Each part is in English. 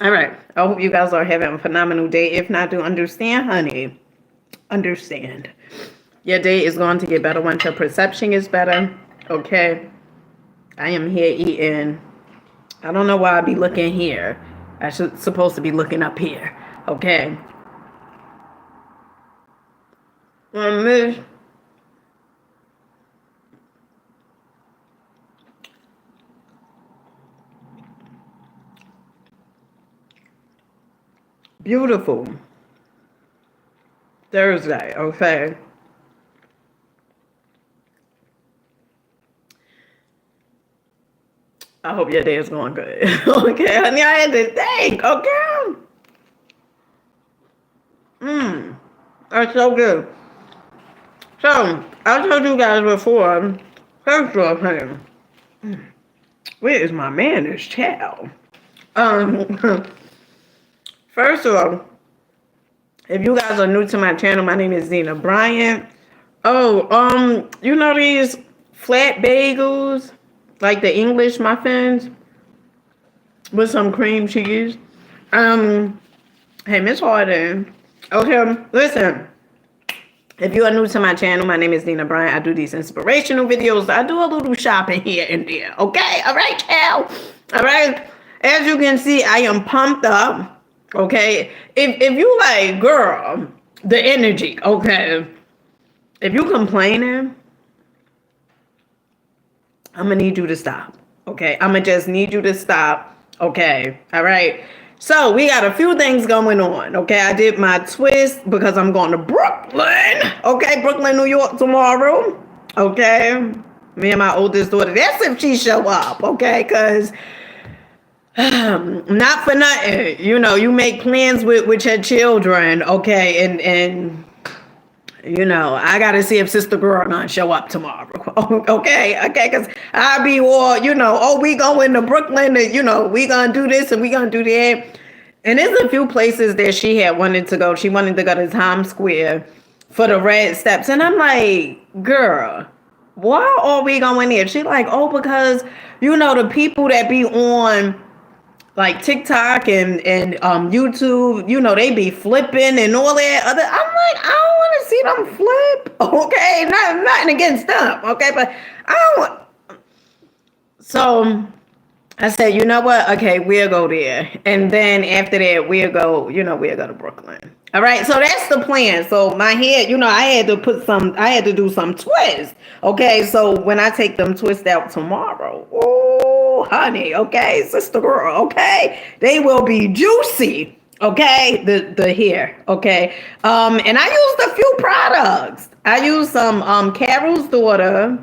All right. I hope you guys are having a phenomenal day. If not, do understand, honey. Understand. Your day is going to get better once your perception is better. Okay. I am here eating. I don't know why I be looking here. I should supposed to be looking up here. Okay. Miss, beautiful Thursday. Okay. I hope your day is going good. Okay, honey. I had to think. Okay. Mmm. That's so good. So I told you guys before. First off, honey, where is my man? This child. Um. First of all, if you guys are new to my channel, my name is Zena Bryant. Oh, you know these flat bagels, like the English muffins with some cream cheese. Hey, Miss Harden. Okay, listen. If you are new to my channel, my name is Zena Bryant. I do these inspirational videos. I do a little shopping here and there. Okay, all right, child. All right. As you can see, I am pumped up. Okay, if you like, girl, the energy. Okay, if you complaining, I'm gonna need you to stop. Okay, I'm gonna just need you to stop. Okay, all right. So we got a few things going on. Okay, I did my twist because I'm going to Brooklyn. Okay, Brooklyn, New York tomorrow. Okay, me and my oldest daughter. That's if she show up. Okay, cause not for nothing. You know, you make plans with your children. Okay, and you know, I gotta see if Sister Girl gonna show up tomorrow. Okay, because I'll be all, you know, oh, we going to Brooklyn, and you know, we gonna do this and we gonna do that. And there's a few places that she had wanted to go. She wanted to go to Times Square for the red steps. And I'm like, girl, why are we going there? She like, oh, because, you know, the people that be on like TikTok and YouTube, you know, they be flipping and all that other. I'm like, I don't want to see them flip. Okay, nothing against them. Okay, but I don't want. So I said, you know what? Okay, we'll go there, and then after that, we'll go. You know, we'll go to Brooklyn. All right, so that's the plan. So my head, you know, I had to do some twist. Okay, so when I take them twist out tomorrow, oh, honey, okay, sister girl, okay, they will be juicy. Okay, the hair, okay, and I used a few products. I used some Carol's daughter,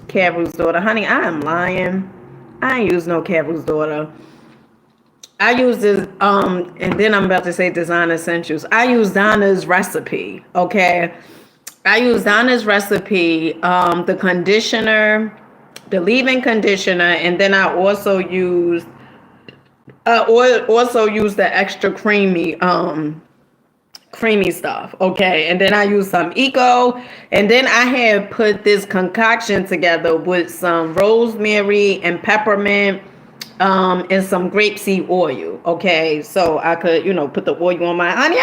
honey. I am lying. I ain't use no Carol's daughter. I use this, and then I'm about to say design essentials. I use Donna's recipe. Okay, I use Donna's recipe, the conditioner, the leave-in conditioner, and then I also use the extra creamy stuff. Okay, and then I use some Eco, and then I had put this concoction together with some rosemary and peppermint, and some grapeseed oil. Okay, so I could, you know, put the oil on my honey.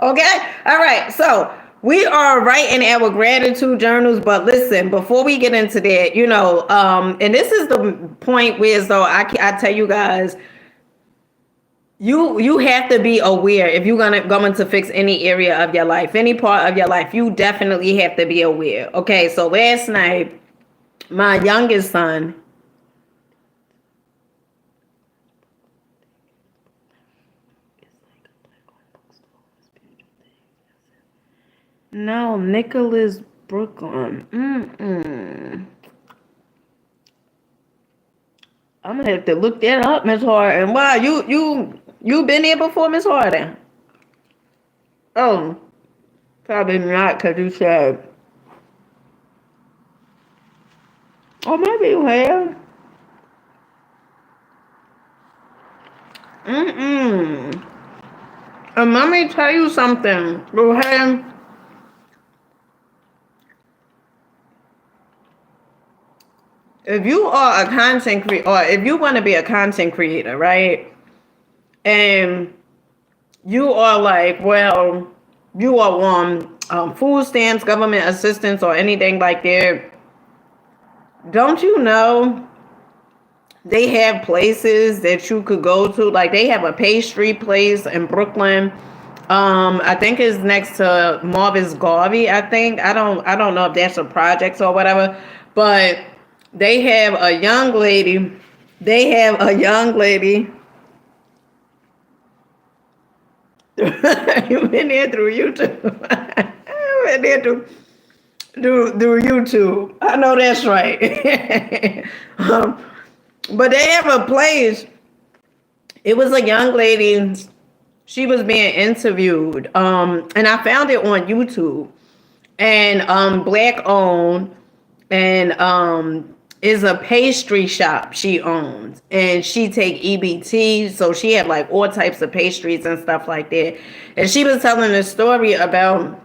Okay, all right. So we are writing our gratitude journals, but listen, before we get into that, you know, and this is the point where, so I tell you guys, you have to be aware if you're gonna going to fix any area of your life, any part of your life. You definitely have to be aware. Okay, so last night, my youngest son. No, Nicholas Brooklyn. I'm gonna have to look that up, Miss Harden. Wow, you been here before, Miss Harden? Oh, probably not, cause you said. Oh, maybe you have. And let me tell you something. Okay, if you are a content creator, or if you want to be a content creator, right? And you are like, well, you are on food stamps, government assistance, or anything like that. Don't you know they have places that you could go to? Like they have a pastry place in Brooklyn. I think it's next to Marvis Garvey. I don't know if that's a project or whatever, but they have a young lady. They have a young lady. You been there through YouTube. You been there through YouTube. I know that's right. um, but they have a place. It was a young lady. She was being interviewed, and I found it on YouTube, and black owned, and is a pastry shop she owns, and she take EBT, so she had like all types of pastries and stuff like that. And she was telling a story about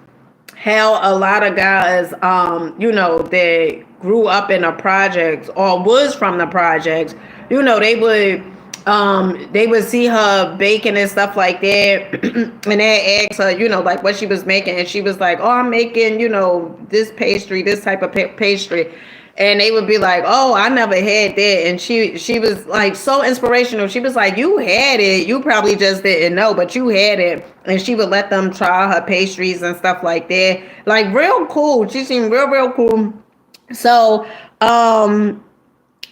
how a lot of guys, that grew up in the projects or was from the projects, they would see her baking and stuff like that, and they asked her, like what she was making, and she was like, "Oh, I'm making, this pastry, this type of pastry." And they would be like, "Oh, I never had that." And she was like so inspirational. She was like, "You had it. You probably just didn't know, but you had it." And she would let them try her pastries and stuff like that. Like real cool. She seemed real, real cool. So, oh,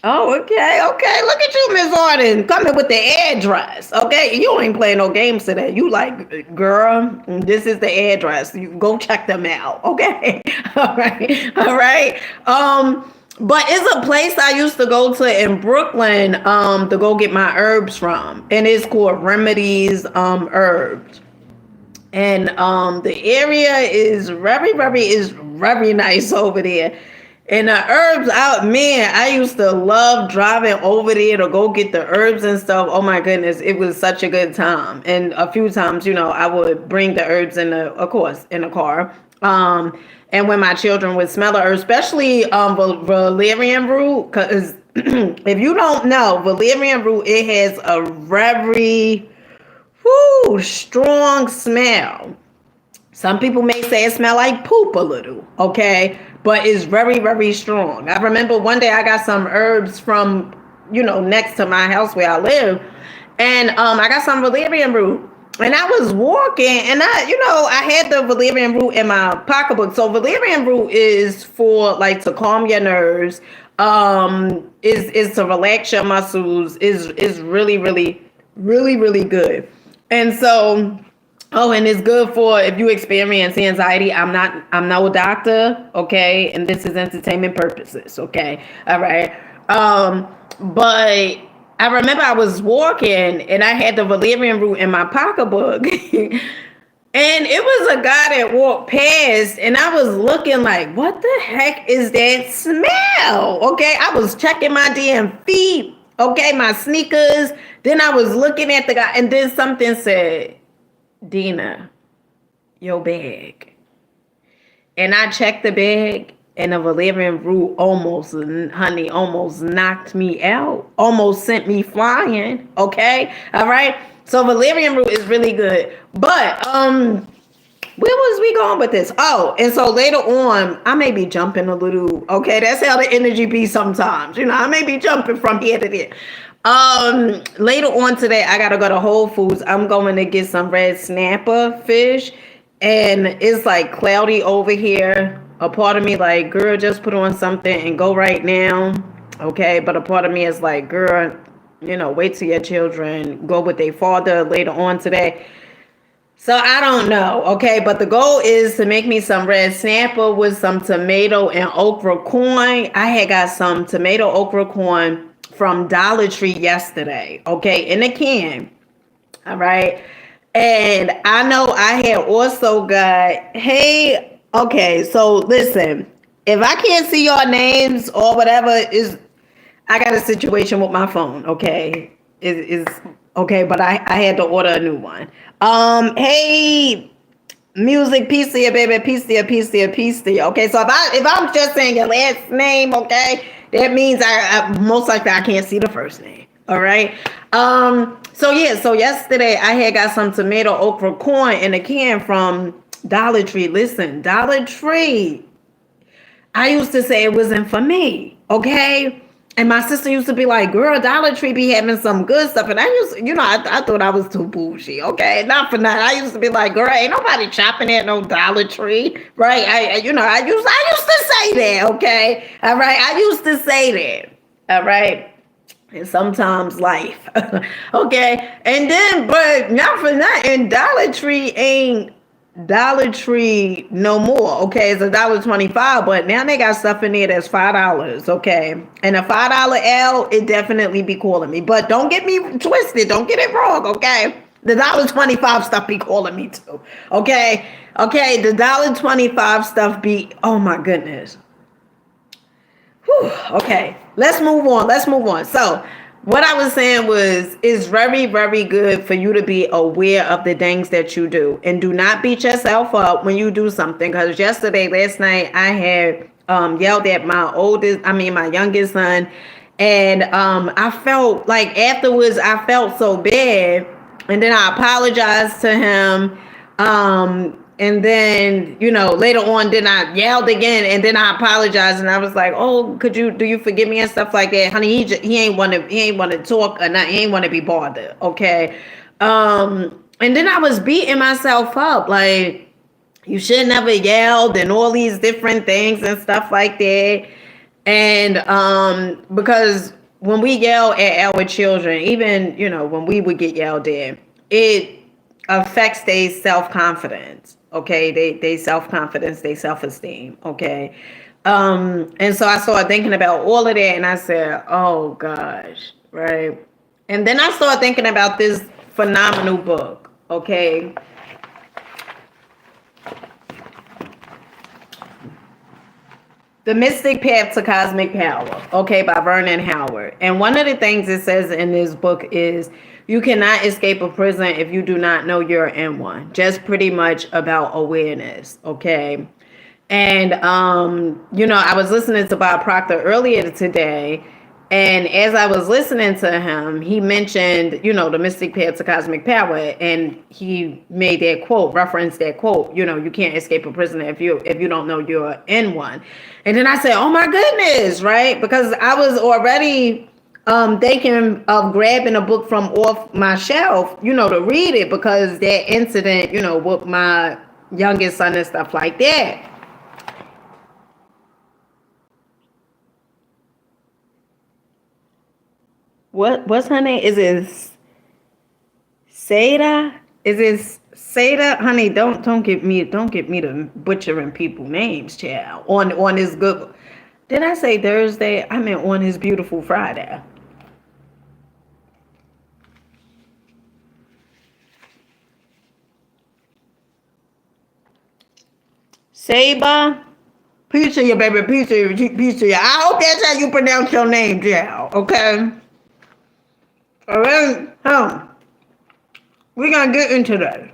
okay. Look at you, Miss Arden, coming with the address. Okay, you ain't playing no games today. You like, girl, this is the address. You go check them out. Okay, all right. But it's a place I used to go to in Brooklyn, to go get my herbs from, and it's called Remedies Herbs. And the area is very nice over there. And the herbs out, man, I used to love driving over there to go get the herbs and stuff. Oh my goodness, it was such a good time. And a few times, I would bring the herbs of course, in the car. And when my children would smell the herbs, especially valerian root, because if you don't know, valerian root, it has a very strong smell. Some people may say it smell like poop a little, okay? But it's very, very strong. I remember one day I got some herbs from, next to my house where I live. And I got some valerian root. And I was walking and I had the valerian root in my pocketbook. So valerian root is for like to calm your nerves, is to relax your muscles, is really, really, really, really good. And so, oh, and it's good for if you experience anxiety. I'm no doctor, okay? And this is entertainment purposes, okay? All right. But I remember I was walking and I had the valerian root in my pocketbook. And it was a guy that walked past and I was looking like, what the heck is that smell? Okay, I was checking my damn feet, okay, my sneakers. Then I was looking at the guy and then something said, Dina, your bag. And I checked the bag and the valerian root almost knocked me out, almost sent me flying, okay? All right? So valerian root is really good. But where was we going with this? Oh, and so later on, I may be jumping a little. Okay, that's how the energy be sometimes. I may be jumping from here to there. Later on today, I gotta go to Whole Foods. I'm going to get some red snapper fish, and it's like cloudy over here. A part of me like, girl, just put on something and go right now. Okay, but a part of me is like, girl, wait till your children go with their father later on today. So I don't know, okay? But the goal is to make me some red snapper with some tomato and okra corn. I had got some tomato okra corn from Dollar Tree yesterday, okay, in a can, all right? And I know I had also got, hey, okay, so listen, if I can't see your names or whatever, I got a situation with my phone, okay? Is okay, but I had to order a new one. Hey, music, Pistia, baby, Pistia. Okay, so if I'm just saying your last name, okay, that means I most likely I can't see the first name. All right. So yeah, so yesterday I had got some tomato okra corn in a can from Dollar Tree. Listen, Dollar Tree, I used to say it wasn't for me, okay? And my sister used to be like, girl, Dollar Tree be having some good stuff. And I used to, I thought I was too bougie, okay? Not for nothing. I used to be like, girl, ain't nobody shopping at no Dollar Tree, right? I used to say that, okay? All right, I used to say that, all right? And sometimes life, okay? And then, but not for nothing, Dollar Tree no more. Okay, it's $1.25, but now they got stuff in there that's $5. Okay, and a $5 L, it definitely be calling me. But don't get me twisted. Don't get it wrong. Okay, the $1.25 stuff be calling me too. Okay, the $1.25 stuff be. Oh my goodness. Whew, okay, let's move on. So, what I was saying was, it's very, very good for you to be aware of the things that you do and do not beat yourself up when you do something. Because last night, I had yelled at my youngest son, and I felt like afterwards, I felt so bad, and then I apologized to him. And then, later on, then I yelled again, and then I apologized, and I was like, "Oh, do you forgive me and stuff like that, honey?" He ain't want to talk, or not. He ain't want to be bothered. Okay. And then I was beating myself up, like, you should never yelled, and all these different things and stuff like that. And because when we yell at our children, even when we would get yelled at, it affects their self-confidence. Okay, they self-confidence, they self-esteem. Okay. And so I started thinking about all of that, and I said, oh gosh, right. And then I started thinking about this phenomenal book. Okay. The Mystic Path to Cosmic Power, okay, by Vernon Howard. And one of the things it says in this book is, you cannot escape a prison if you do not know you're in one. Just pretty much about awareness, okay? And, I was listening to Bob Proctor earlier today, and as I was listening to him, he mentioned, the Mystic Path to Cosmic Power, and he made that quote, referenced that quote, you can't escape a prison if you don't know you're in one. And then I said, oh my goodness, right? Because I was already thinking of grabbing a book from off my shelf, to read it, because that incident, with my youngest son and stuff like that. What's her name? Is it Seda? Is it Seda? Honey, don't get me to butchering people names, child. On this good. Did I say Thursday? I meant on his beautiful Friday. Saba? Peace to you, baby. Peace to you. I hope that's how you pronounce your name, child. Okay? All right? We're going to get into that.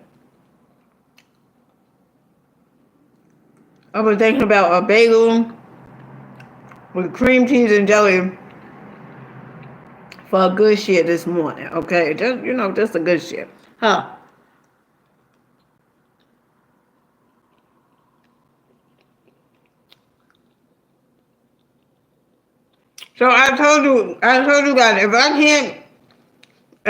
I was thinking about a bagel with cream cheese and jelly for a good shit this morning. Okay? Just a good shit. Huh? So I told you guys, if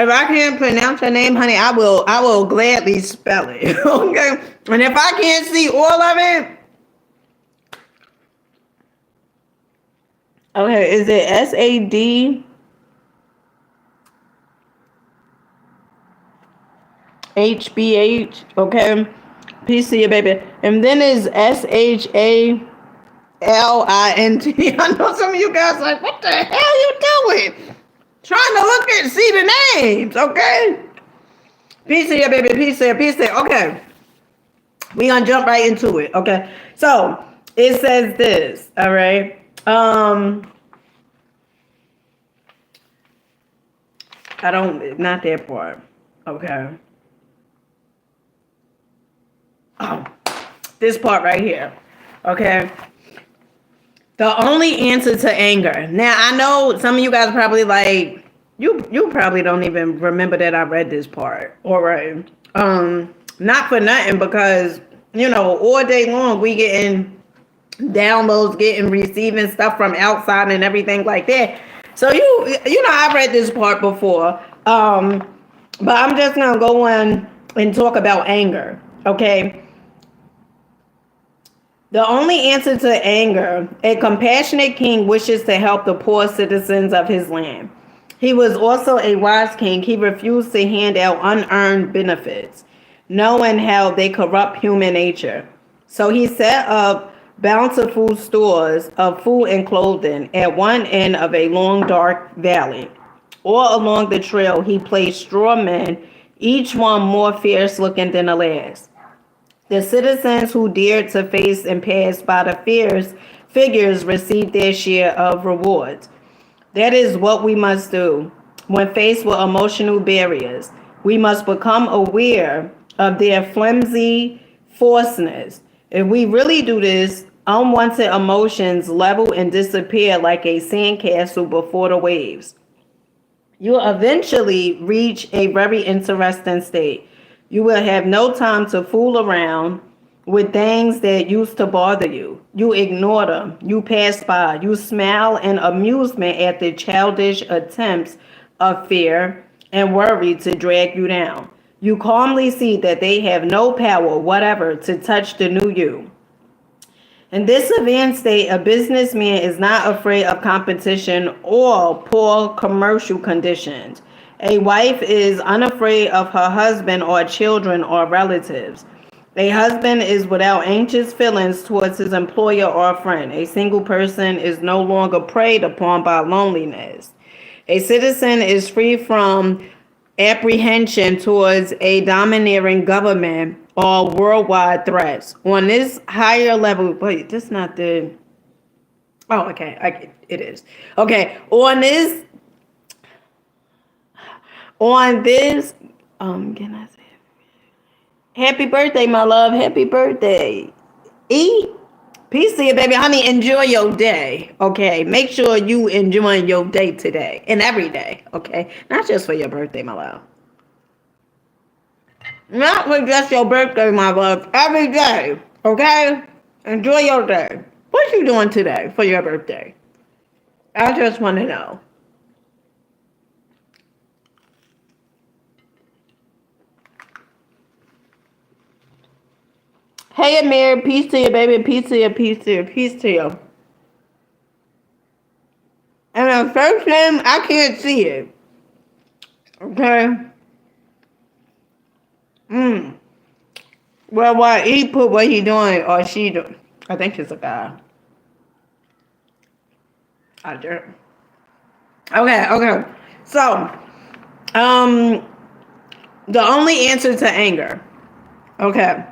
I can't pronounce her name, honey, I will gladly spell it. Okay? And if I can't see all of it, okay, is it SAD HBH? Okay. PC, baby. And then is SHALINT. I know some of you guys are like, what the hell you doing? Trying to see the names, okay? PC, baby, PC. Okay. We gonna jump right into it, okay? So it says this, all right? Not that part. Okay. Oh, this part right here. Okay. The only answer to anger. Now I know some of you guys probably like you probably don't even remember that I read this part. All right. Not for nothing because all day long we getting downloads, getting receiving stuff from outside and everything like that. So I read this part before. But I'm just gonna go on and talk about anger. Okay. The only answer to anger, a compassionate king wishes to help the poor citizens of his land. He was also a wise king. He refused to hand out unearned benefits, knowing how they corrupt human nature. So he set up bountiful stores of food and clothing at one end of a long, dark valley. All along the trail, he placed straw men, each one more fierce looking than the last. The citizens who dared to face and pass by the fierce figures received their share of rewards. That is what we must do. When faced with emotional barriers, we must become aware of their flimsy falseness. If we really do this, unwanted emotions level and disappear like a sandcastle before the waves. You'll eventually reach a very interesting state. You will have no time to fool around with things that used to bother you. You ignore them. You pass by. You smile in amusement at the childish attempts of fear and worry to drag you down. You calmly see that they have no power whatever to touch the new you. In this advanced state, a businessman is not afraid of competition or poor commercial conditions. A wife is unafraid of her husband or children or relatives. A husband is without anxious feelings towards his employer or friend. A single person is no longer preyed upon by loneliness. A citizen is free from apprehension towards a domineering government or worldwide threats. On this higher level, wait, this is not the. Oh, okay, it is. Okay, on this, can I say happy birthday, my love? Happy birthday. Peace to you, baby. Honey, enjoy your day. Okay. Make sure you enjoying your day today and every day. Okay. Not just for your birthday, my love. Not for just your birthday, my love. Every day. Okay. Enjoy your day. What you doing today for your birthday? I just want to know. Hey, Amir, peace to you, baby. Peace to you, peace to you, peace to you. And the first name, I can't see it. Okay? Well, what he put what he doing or she doing. I think it's a guy. I do. Okay. So, the only answer to anger. Okay.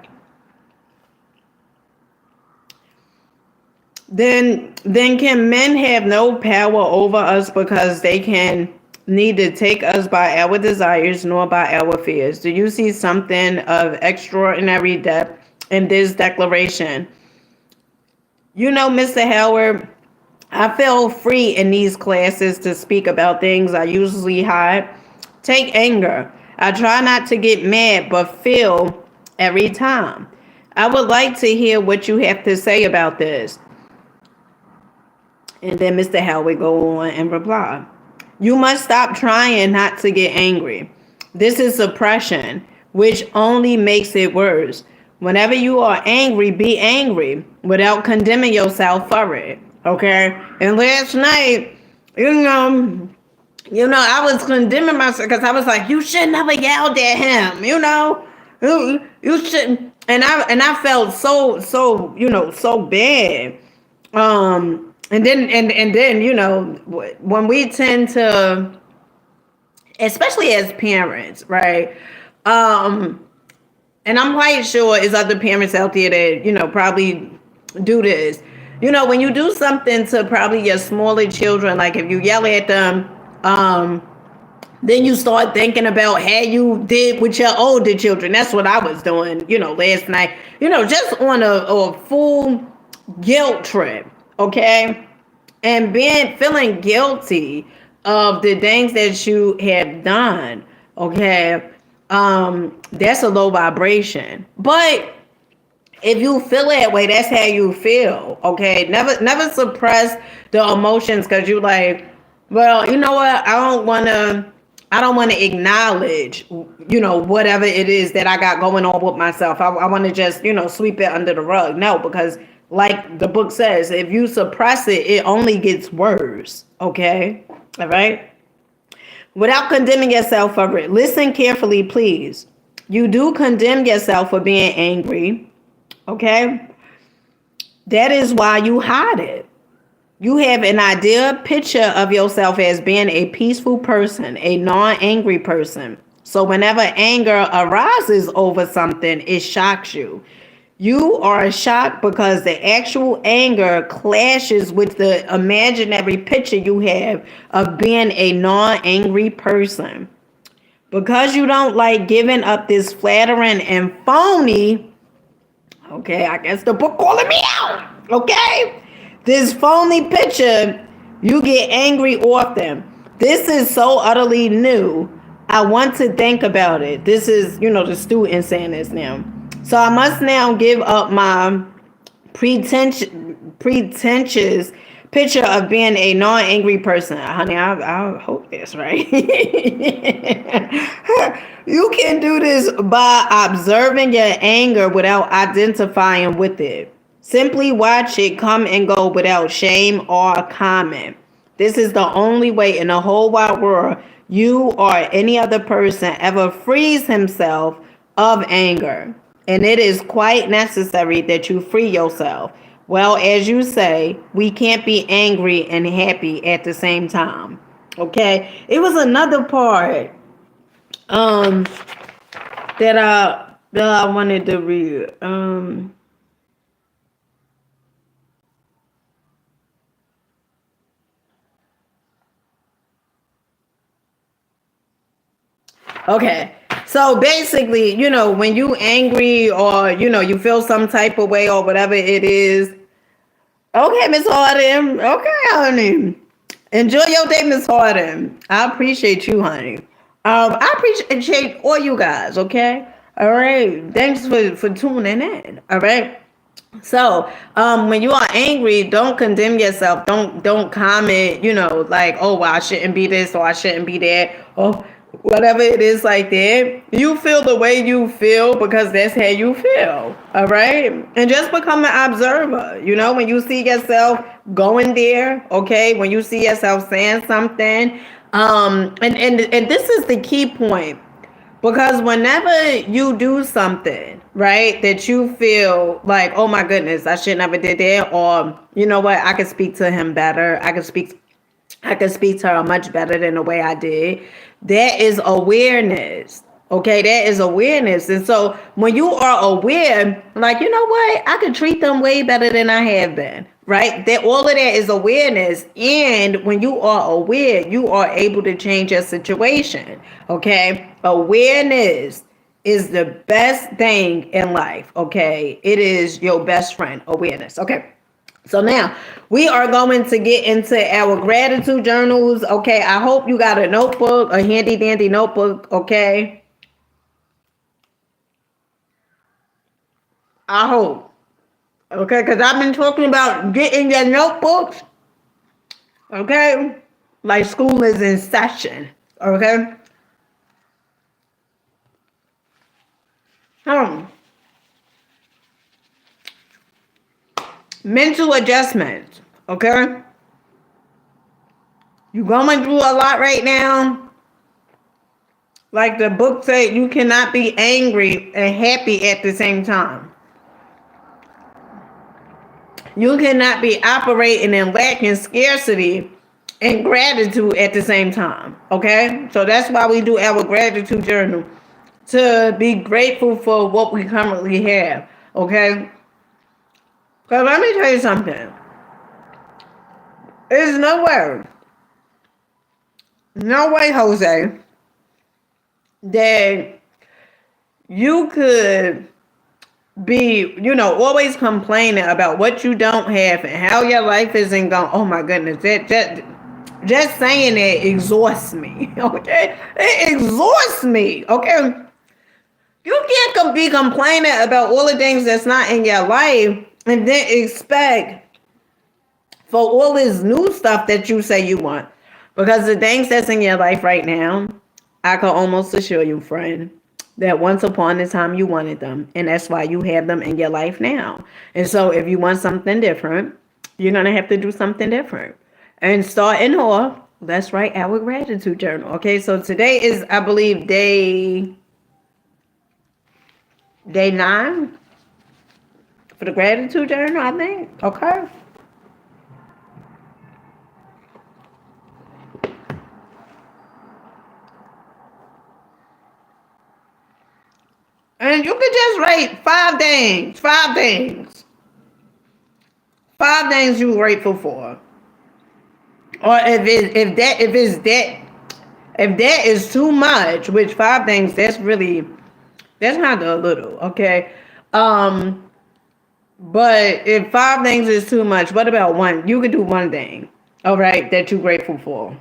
Then can men have no power over us because they can neither take us by our desires nor by our fears? Do you see something of extraordinary depth in this declaration? Mr. Howard, I feel free in these classes to speak about things I usually hide. Take anger. I try not to get mad, but feel every time. I would like to hear what you have to say about this. And then Mr. Howard go on and reply. You must stop trying not to get angry. This is suppression, which only makes it worse. Whenever you are angry, be angry without condemning yourself for it. Okay? And last night, I was condemning myself because I was like, you should never yelled at him, you shouldn't. And I felt so bad. And then, when we tend to, especially as parents, right? And I'm quite sure there's other parents out there that, probably do this. When you do something to probably your smaller children, like if you yell at them, then you start thinking about how you did with your older children. That's what I was doing, last night, just on a full guilt trip. okay? And being feeling guilty of the things that you have done, okay? That's a low vibration. But if you feel that way, that's how you feel. Okay. Never suppress the emotions because you like, well, you know what? I don't want to acknowledge, whatever it is that I got going on with myself. I want to just, sweep it under the rug. No, because like the book says, if you suppress it, it only gets worse. Okay. All right. Without condemning yourself for it. Listen carefully, please. You do condemn yourself for being angry. Okay. That is why you hide it. You have an idea picture of yourself as being a peaceful person, a non-angry person. So whenever anger arises over something, it shocks you. You are shocked because the actual anger clashes with the imaginary picture you have of being a non-angry person. Because you don't like giving up this flattering and phony. Okay, I guess the book calling me out. Okay, this phony picture, you get angry often. This is so utterly new. I want to think about it. This is, the student saying this now. So I must now give up my pretentious picture of being a non-angry person. Honey, I hope that's right. You can do this by observing your anger without identifying with it. Simply watch it come and go without shame or comment. This is the only way in the whole wide world you or any other person ever frees himself of anger. And it is quite necessary that you free yourself. Well, as you say, we can't be angry and happy at the same time. Okay? It was another part um that I wanted to read. Okay. So basically, when you angry or you feel some type of way or whatever it is. Okay, Miss Harden. Okay, honey. Enjoy your day, Miss Harden. I appreciate you, honey. I appreciate all you guys. Okay. All right. Thanks for tuning in. All right. So, when you are angry, don't condemn yourself. Don't comment, like, oh, well, I shouldn't be this or I shouldn't be that or whatever it is like that. You feel the way you feel because that's how you feel. All right. And just become an observer. When you see yourself going there, okay, when you see yourself saying something, and this is the key point. Because whenever you do something, right, that you feel like, oh my goodness, I should never did that, or you know what, I could speak to him better. I could speak to her much better than the way I did. That is awareness. Okay, that is awareness. And so when you are aware, like, you know what, I could treat them way better than I have been. Right? That all of that is awareness. And when you are aware, you are able to change your situation. Okay. Awareness is the best thing in life. Okay. It is your best friend, awareness. Okay. So now we are going to get into our gratitude journals. Okay. I hope you got a notebook, a handy dandy notebook. Okay. I hope. Okay. Because I've been talking about getting your notebooks. Okay. Like school is in session. Okay. Um, Mental adjustments. Okay. You're going through a lot right now. Like the book said, you cannot be angry and happy at the same time. You cannot be operating and lacking scarcity and gratitude at the same time. Okay. So that's why we do our gratitude journal. To be grateful for what we currently have. Okay. Because let me tell you something. There's no way, Jose, that you could always complaining about what you don't have and how your life isn't going. Oh my goodness, just saying it exhausts me. Okay, it exhausts me. Okay, you can't be complaining about all the things that's not in your life and then expect for all this new stuff that you say you want. Because the things that's in your life right now, I can almost assure you, friend, that once upon a time you wanted them. And that's why you have them in your life now. And so if you want something different, you're going to have to do something different. And starting off, let's write our gratitude journal. Okay, so today is, I believe, day 9 for the gratitude journal, I think. Okay. And you could just write 5 things. 5 things. 5 things you're grateful for. Or if that is too much, which 5 things, that's kind of a little, okay. But if 5 things is too much, what about one? You could do one thing, all right, that you're grateful for.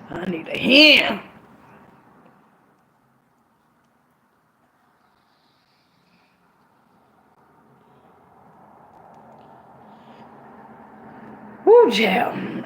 I need a hand. Woo, child.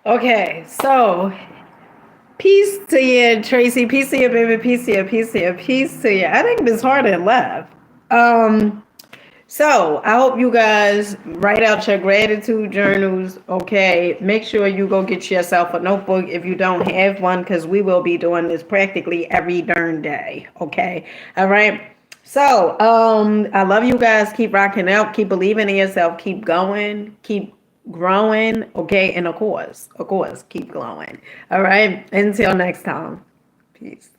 Okay, so peace to you, Tracy. Peace to you, baby. Peace to you. Peace to you. Peace to you. I think Miss Harden left. Um, so I hope you guys write out your gratitude journals. Okay, make sure you go get yourself a notebook if you don't have one, because we will be doing this practically every darn day. Okay, all right. So I love you guys. Keep rocking out. Keep believing in yourself. Keep going. Keep growing. Okay, and of course, keep glowing. All right. Until next time. Peace.